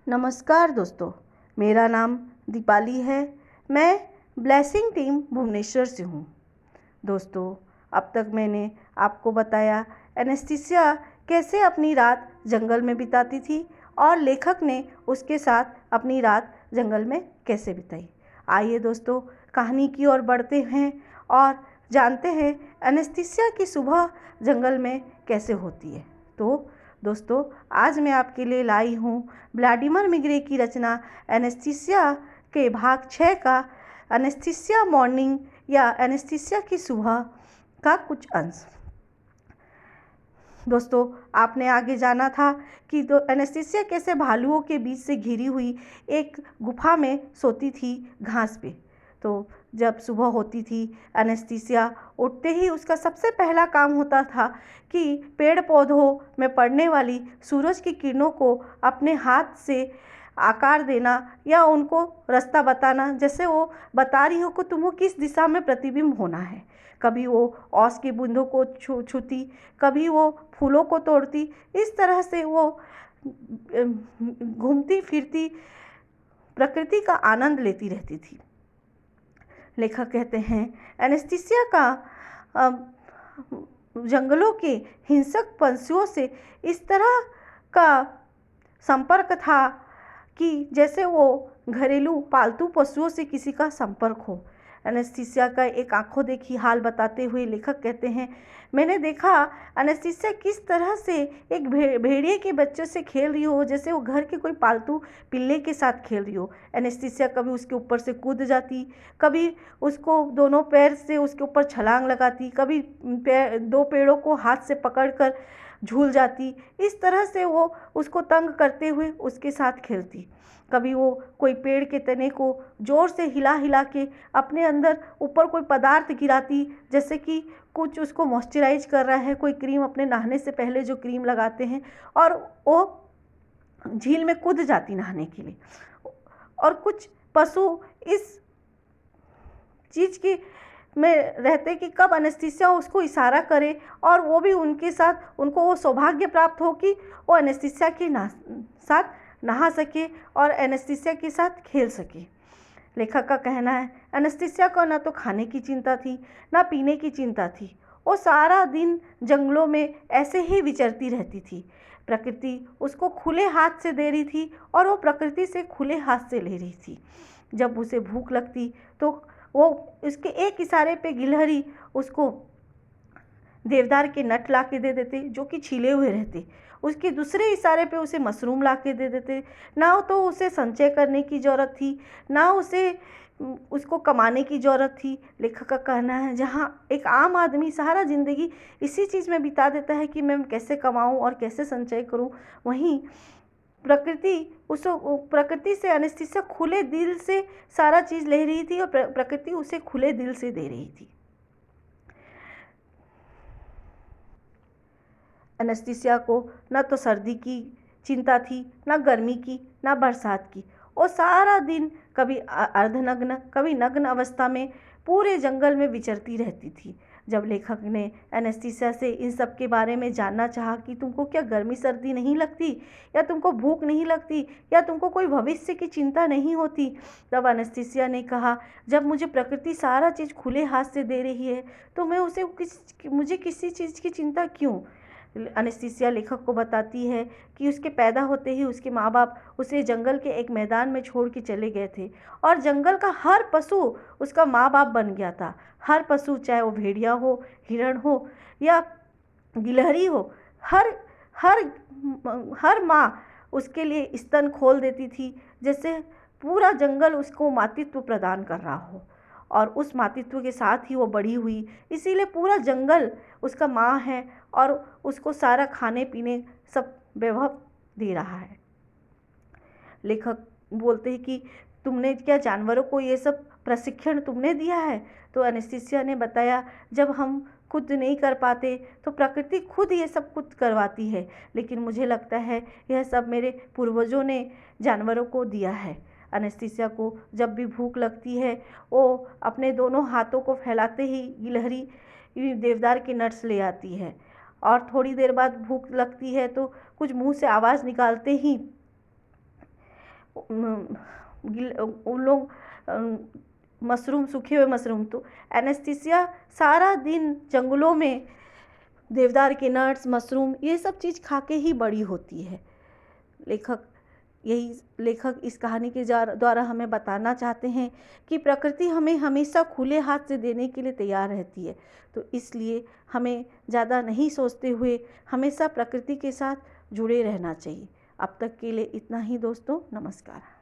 नमस्कार दोस्तों, मेरा नाम दीपाली है। मैं ब्लेसिंग टीम भुवनेश्वर से हूँ। दोस्तों, अब तक मैंने आपको बताया एनेस्थीसिया कैसे अपनी रात जंगल में बिताती थी और लेखक ने उसके साथ अपनी रात जंगल में कैसे बिताई। आइए दोस्तों, कहानी की ओर बढ़ते हैं और जानते हैं एनेस्थीसिया की सुबह जंगल में कैसे होती है। तो दोस्तों, आज मैं आपके लिए लाई हूँ व्लादिमीर मिग्रे की रचना एनेस्थीसिया के भाग 6 का एनेस्थीसिया मॉर्निंग या एनेस्थीसिया की सुबह का कुछ अंश। दोस्तों, आपने आगे जाना था कि एनेस्थीसिया कैसे भालुओं के बीच से घिरी हुई एक गुफा में सोती थी घास पे। तो जब सुबह होती थी, एनेस्थीसिया उठते ही उसका सबसे पहला काम होता था कि पेड़ पौधों में पड़ने वाली सूरज की किरणों को अपने हाथ से आकार देना या उनको रास्ता बताना, जैसे वो बता रही हो कि तुमको किस दिशा में प्रतिबिंब होना है। कभी वो ओस की बूंदों को छूती, कभी वो फूलों को तोड़ती। इस तरह से वो घूमती फिरती प्रकृति का आनंद लेती रहती थी। लेखक कहते हैं एनेस्थीसिया का जंगलों के हिंसक पंछियों से इस तरह का संपर्क था कि जैसे वो घरेलू पालतू पशुओं से किसी का संपर्क हो। एनेस्थीसिया का एक आंखों देखी हाल बताते हुए लेखक कहते हैं, मैंने देखा एनेस्थीसिया किस तरह से एक भेड़िए के बच्चे से खेल रही हो, जैसे वो घर के कोई पालतू पिल्ले के साथ खेल रही हो। एनेस्थीसिया कभी उसके ऊपर से कूद जाती, कभी उसको दोनों पैर से उसके ऊपर छलांग लगाती, कभी दो पेड़ों को हाथ से पकड़कर झूल जाती। इस तरह से वो उसको तंग करते हुए उसके साथ खेलती। कभी वो कोई पेड़ के तने को ज़ोर से हिला हिला के अपने अंदर ऊपर कोई पदार्थ गिराती, जैसे कि कुछ उसको मॉइस्चराइज कर रहा है, कोई क्रीम, अपने नहाने से पहले जो क्रीम लगाते हैं, और वो झील में कूद जाती नहाने के लिए। और कुछ पशु इस चीज़ की में रहते कि कब एनेस्थीसिया उसको इशारा करे और वो भी उनके साथ, उनको वो सौभाग्य प्राप्त हो कि वो एनेस्थीसिया के साथ नहा सके और एनेस्थीसिया के साथ खेल सके। लेखक का कहना है एनेस्थीसिया को ना तो खाने की चिंता थी, ना पीने की चिंता थी। वो सारा दिन जंगलों में ऐसे ही विचरती रहती थी। प्रकृति उसको खुले हाथ से दे रही थी और वो प्रकृति से खुले हाथ से ले रही थी। जब उसे भूख लगती तो वो उसके एक इशारे पे गिलहरी उसको देवदार के नट ला के दे देते जो कि छिले हुए रहते। उसके दूसरे इशारे पे उसे मशरूम ला के दे देते। ना तो उसे संचय करने की ज़रूरत थी, ना उसे उसको कमाने की ज़रूरत थी। लेखक का कहना है जहाँ एक आम आदमी सारा ज़िंदगी इसी चीज़ में बिता देता है कि मैं कैसे कमाऊँ और कैसे संचय करूँ, वहीं प्रकृति से एनेस्थीसिया खुले दिल से सारा चीज़ ले रही थी और प्रकृति उसे खुले दिल से दे रही थी। एनेस्थीसिया को न तो सर्दी की चिंता थी, न गर्मी की, न बरसात की। वो सारा दिन कभी अर्धनग्न, कभी नग्न अवस्था में पूरे जंगल में विचरती रहती थी। जब लेखक ने एनेस्थीसिया से इन सब के बारे में जानना चाहा कि तुमको क्या गर्मी सर्दी नहीं लगती, या तुमको भूख नहीं लगती, या तुमको कोई भविष्य की चिंता नहीं होती, तब एनेस्थीसिया ने कहा, जब मुझे प्रकृति सारा चीज़ खुले हाथ से दे रही है तो मुझे किसी चीज़ की चिंता क्यों। एनेस्थीसिया लेखक को बताती है कि उसके पैदा होते ही उसके माँ बाप उसे जंगल के एक मैदान में छोड़ के चले गए थे और जंगल का हर पशु उसका माँ बाप बन गया था। हर पशु, चाहे वो भेड़िया हो, हिरण हो या गिलहरी हो, हर माँ उसके लिए स्तन खोल देती थी, जैसे पूरा जंगल उसको मातृत्व प्रदान कर रहा हो। और उस मातृत्व के साथ ही वो बड़ी हुई, इसीलिए पूरा जंगल उसका माँ है और उसको सारा खाने पीने सब वैभव दे रहा है। लेखक बोलते हैं कि तुमने क्या जानवरों को ये सब प्रशिक्षण तुमने दिया है? तो एनेस्थीसिया ने बताया, जब हम खुद नहीं कर पाते तो प्रकृति खुद ये सब कुछ करवाती है, लेकिन मुझे लगता है यह सब मेरे पूर्वजों ने जानवरों को दिया है। एनेस्थीसिया को जब भी भूख लगती है वो अपने दोनों हाथों को फैलाते ही गिलहरी देवदार के नट्स ले आती है, और थोड़ी देर बाद भूख लगती है तो कुछ मुंह से आवाज़ निकालते ही उन लोग मशरूम, सूखे हुए मशरूम, तो एनेस्थीसिया सारा दिन जंगलों में देवदार के नट्स, मशरूम, ये सब चीज़ खा के ही बड़ी होती है। लेखक इस कहानी के द्वारा हमें बताना चाहते हैं कि प्रकृति हमें हमेशा खुले हाथ से देने के लिए तैयार रहती है। तो इसलिए हमें ज़्यादा नहीं सोचते हुए हमेशा प्रकृति के साथ जुड़े रहना चाहिए। अब तक के लिए इतना ही दोस्तों, नमस्कार।